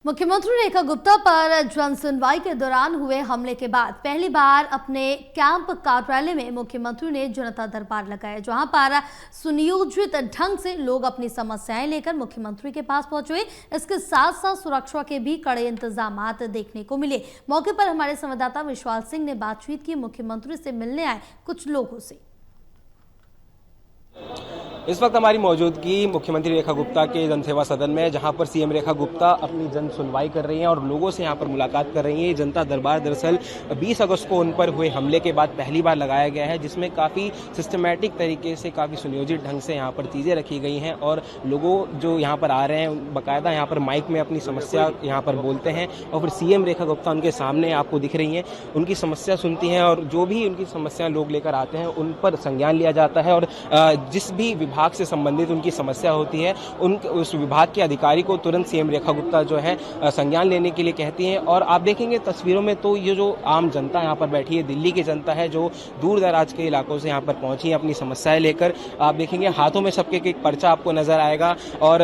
मुख्यमंत्री रेखा गुप्ता पर जन सुनवाई के दौरान हुए हमले के बाद पहली बार अपने कैंप कार्यालय में मुख्यमंत्री ने जनता दरबार लगाया, जहां पर सुनियोजित ढंग से लोग अपनी समस्याएं लेकर मुख्यमंत्री के पास पहुंचे। इसके साथ साथ सुरक्षा के भी कड़े इंतजाम देखने को मिले। मौके पर हमारे संवाददाता विशाल सिंह ने बातचीत की मुख्यमंत्री से मिलने आए कुछ लोगों से। इस वक्त हमारी मौजूदगी मुख्यमंत्री रेखा गुप्ता के जनसेवा सदन में, जहां पर सीएम रेखा गुप्ता अपनी जन सुनवाई कर रही हैं और लोगों से यहां पर मुलाकात कर रही हैं। जनता दरबार दरअसल 20 अगस्त को उन पर हुए हमले के बाद पहली बार लगाया गया है, जिसमें काफ़ी सिस्टमैटिक तरीके से, काफ़ी सुनियोजित ढंग से यहाँ पर चीज़ें रखी गई हैं और लोगों जो यहाँ पर आ रहे हैं बाकायदा यहाँ पर माइक में अपनी समस्या यहाँ पर बोलते हैं और फिर सीएम रेखा गुप्ता उनके सामने आपको दिख रही हैं, उनकी समस्या सुनती हैं और जो भी उनकी समस्या लोग लेकर आते हैं उन पर संज्ञान लिया जाता है और जिस भी विभाग से संबंधित उनकी समस्या होती है उस विभाग के अधिकारी को तुरंत सीएम रेखा गुप्ता जो है संज्ञान लेने के लिए कहती हैं। और आप देखेंगे तस्वीरों में तो ये जो आम जनता यहाँ पर बैठी है, दिल्ली की जनता है जो दूर दराज के इलाकों से यहाँ पर पहुंची है अपनी समस्याएं लेकर। आप देखेंगे हाथों में सबके एक पर्चा आपको नजर आएगा और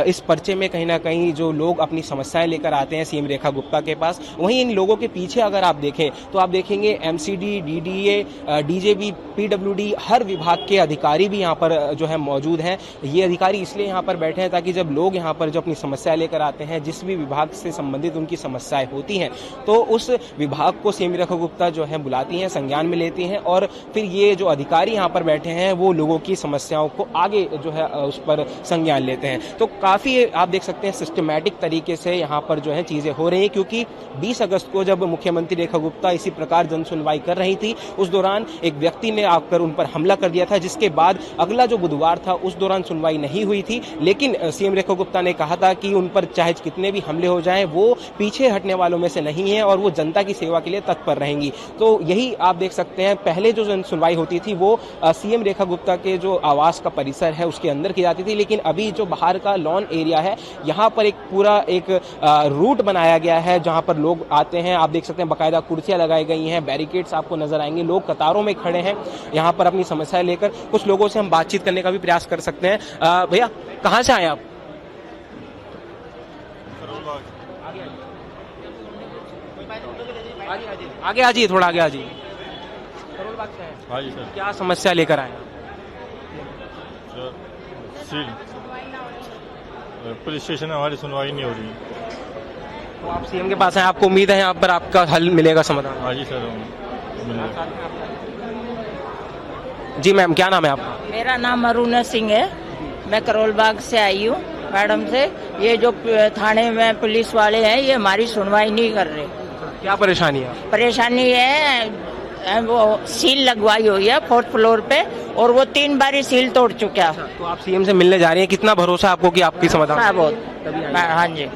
इस पर्चे में कहीं ना कहीं जो लोग अपनी समस्याएं लेकर आते हैं सीएम रेखा गुप्ता के पास, वहीं इन लोगों के पीछे अगर आप देखें तो आप देखेंगे एमसीडी, डीडीए, डीजेबी, पीडब्ल्यूडी हर विभाग के अधिकारी भी यहाँ पर जो है मौजूद हैं। ये अधिकारी इसलिए यहाँ पर बैठे हैं ताकि जब लोग यहाँ पर जो अपनी समस्याएं लेकर आते हैं, जिस भी विभाग से संबंधित उनकी समस्याएं होती हैं, तो उस विभाग को सीएम रेखा गुप्ता जो है बुलाती हैं, संज्ञान में लेती हैं और फिर ये जो अधिकारी यहाँ पर बैठे हैं वो लोगों की समस्याओं को आगे जो है उस पर संज्ञान लेते हैं। तो काफ़ी आप देख सकते हैं सिस्टमैटिक तरीके से यहाँ पर जो है चीज़ें हो रही हैं, क्योंकि 20 अगस्त को जब मुख्यमंत्री रेखा गुप्ता इसी प्रकार जन सुनवाई कर रही थी, उस दौरान एक व्यक्ति ने आकर उन पर हमला कर दिया था, जिसके बाद अगला जो बुधवार था उस दौरान सुनवाई नहीं हुई थी। लेकिन सीएम रेखा गुप्ता ने कहा था कि उन पर चाहे कितने भी हमले हो जाएं वो पीछे हटने वालों में से नहीं है और वो जनता की सेवा के लिए तत्पर रहेंगी। तो यही आप देख सकते हैं, पहले जो जन सुनवाई होती थी वो सीएम रेखा गुप्ता के जो आवास का परिसर है उसके अंदर की जाती थी, लेकिन अभी जो बाहर का लॉन एरिया है यहाँ पर एक पूरा एक रूट बनाया गया है जहाँ पर लोग आते हैं। आप देख सकते हैं बाकायदा कुर्सियां लगाई गई हैं, बैरिकेड्स आपको नजर आएंगे, लोग कतारों में खड़े हैं यहाँ पर अपनी समस्याएं लेकर। कुछ लोगों से हम बातचीत करने का भी प्रयास कर सकते हैं। भैया कहाँ से आए आप? आगे आ जाइए, थोड़ा आगे आ जाइए। करोलबाग से आए? हाँ जी सर। क्या समस्या लेकर आए? सर पुलिस स्टेशन में हमारी सुनवाई नहीं हो रही। तो आप सीएम के पास हैं, आपको उम्मीद है यहाँ पर आपका हल मिलेगा, समाधान? हाँ जी सर मिलेगा। जी मैम, क्या नाम है आपका? मेरा नाम अरुणा सिंह है, मैं करोलबाग से आई हूँ। मैडम से ये जो थाने में पुलिस वाले हैं ये हमारी सुनवाई नहीं कर रहे। क्या परेशानी है? परेशानी है वो सील लगवाई हुई है 4th फ्लोर पे और वो 3 बार सील तोड़ चुका है। तो आप सीएम से मिलने जा रही हैं, कितना भरोसा आपको कि आपकी समाधान? बहुत। हाँ जी।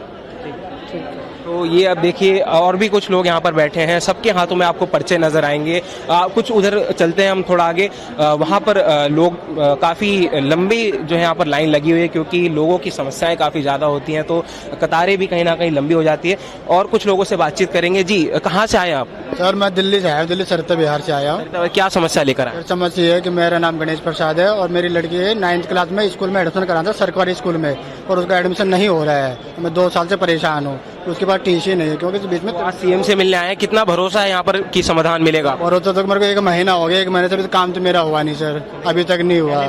तो ये अब देखिए और भी कुछ लोग यहाँ पर बैठे हैं, सबके हाथों में आपको पर्चे नजर आएंगे। कुछ उधर चलते हैं हम थोड़ा आगे, वहाँ पर लोग काफ़ी लंबी जो है यहाँ पर लाइन लगी हुई है, क्योंकि लोगों की समस्याएं काफ़ी ज़्यादा होती हैं तो कतारें भी कहीं ना कहीं लंबी हो जाती है। और कुछ लोगों से बातचीत करेंगे। जी कहाँ से आए आप? सर मैं दिल्ली से आया हूँ, दिल्ली सरता बिहार से आया हूँ। क्या समस्या लेकर आए? समस्या ये है कि मेरा नाम गणेश प्रसाद है और मेरी लड़की है 9th क्लास में स्कूल में एडमिशन कराना था, सरकारी स्कूल में, और उसका एडमिशन नहीं हो रहा है। मैं 2 साल से परेशान हूँ। उसके बाद टीसी नहीं है, क्योंकि इस बीच में आज सीएम से मिलने आए हैं, कितना भरोसा है यहाँ पर कि समाधान मिलेगा? और तो मेरे को 1 महीना हो गया, 1 महीने से अभी काम तो मेरा हुआ नहीं सर, अभी तक नहीं हुआ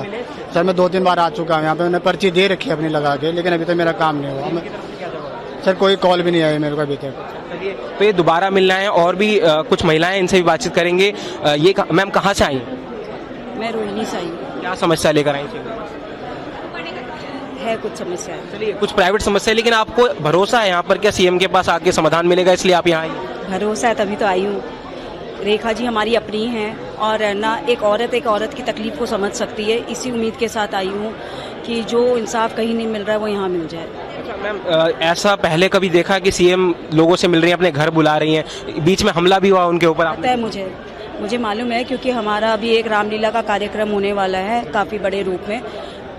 सर। मैं 2-3 बार आ चुका हूँ यहाँ पे, मैंने पर्ची दे रखी है अपनी लगा के, लेकिन अभी तक मेरा काम नहीं हुआ सर। कोई कॉल भी नहीं आई मेरे को अभी तक। तो ये दोबारा मिलना है और भी कुछ महिलाएं, इनसे भी बातचीत करेंगे। ये मैम कहाँ से आई? मैं रोहिणी से आई हूँ। क्या समस्या लेकर आई? है कुछ समस्या है। चलिए, कुछ प्राइवेट समस्या है, लेकिन आपको भरोसा है यहाँ पर क्या सीएम के पास आके समाधान मिलेगा, इसलिए आप यहाँ आई? भरोसा है तभी तो आई हूँ। रेखा जी हमारी अपनी हैं और ना एक औरत की तकलीफ को समझ सकती है। इसी उम्मीद के साथ आई हूँ कि जो इंसाफ कहीं नहीं मिल रहा है वो यहाँ मिल जाए। अच्छा मैम, ऐसा पहले कभी देखा कि सीएम लोगों से मिल रही हैं, अपने घर बुला रही हैं, बीच में हमला भी हुआ उनके ऊपर? पता है मुझे मालूम है, क्योंकि हमारा अभी एक रामलीला का कार्यक्रम होने वाला है काफ़ी बड़े रूप में,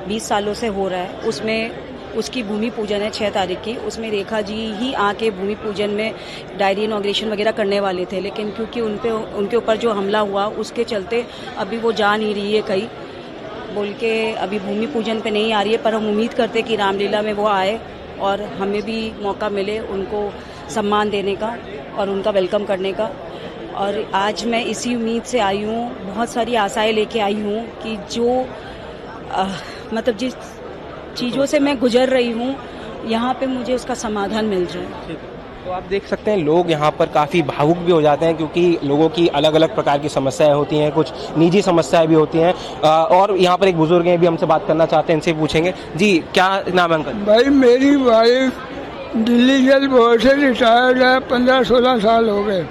20 सालों से हो रहा है। उसमें उसकी भूमि पूजन है 6 तारीख की। उसमें रेखा जी ही आके भूमि पूजन में डायरी इनॉग्रेशन वगैरह करने वाले थे, लेकिन क्योंकि उनके ऊपर जो हमला हुआ उसके चलते अभी वो जा नहीं रही है कहीं, बोल के अभी भूमि पूजन पे नहीं आ रही है। पर हम उम्मीद करते कि रामलीला में वो आए और हमें भी मौका मिले उनको सम्मान देने का और उनका वेलकम करने का। और आज मैं इसी उम्मीद से आई हूँ, बहुत सारी आशाएं लेके आई हूँ कि जो मतलब जिस चीज़ों से मैं गुजर रही हूँ यहाँ पे मुझे उसका समाधान मिल जाए। तो आप देख सकते हैं लोग यहाँ पर काफ़ी भावुक भी हो जाते हैं क्योंकि लोगों की अलग अलग प्रकार की समस्याएं होती हैं, कुछ निजी समस्याएं भी होती हैं। और यहाँ पर एक बुजुर्ग हैं भी हमसे बात करना चाहते हैं, इनसे पूछेंगे। जी, क्या नाम है अंकल? भाई मेरी वाइफ दिल्ली जल बोर्ड से रिटायर्ड है, 15-16 साल हो गए।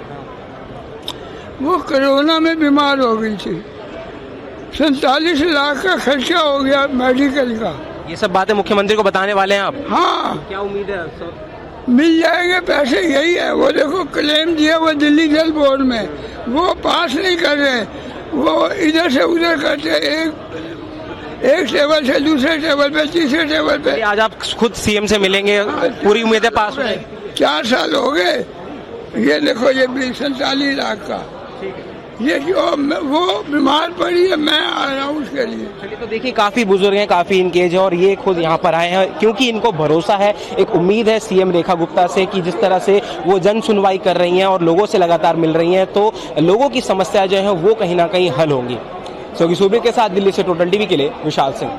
वो कोरोना में बीमार हो गई थी, 47 लाख का खर्चा हो गया मेडिकल का। ये सब बातें मुख्यमंत्री को बताने वाले हैं आप? हाँ, क्या उम्मीद है सर? मिल जाएंगे पैसे, यही है। वो देखो क्लेम दिया वो दिल्ली जल बोर्ड में, वो पास नहीं कर रहे, वो इधर से उधर करते, एक टेबल से दूसरे टेबल पे, तीसरे टेबल पे। आज आप खुद सीएम से मिलेंगे, पूरी उम्मीद है पास हो जाएगी? 4 साल हो गए। ये देखो ये 47 लाख का, ये जो वो बीमार पड़ी है, मैं आ रहा हूँ उसके लिए। चलिए, तो देखिए काफी बुजुर्ग हैं, काफी इनकेज है और ये खुद यहाँ पर आए हैं क्योंकि इनको भरोसा है, एक उम्मीद है सीएम रेखा गुप्ता से कि जिस तरह से वो जन सुनवाई कर रही हैं और लोगों से लगातार मिल रही हैं तो लोगों की समस्या जो है वो कहीं ना कहीं हल होंगी। सोगी सूबे के साथ दिल्ली से टोटल टीवी के लिए विशाल सिंह।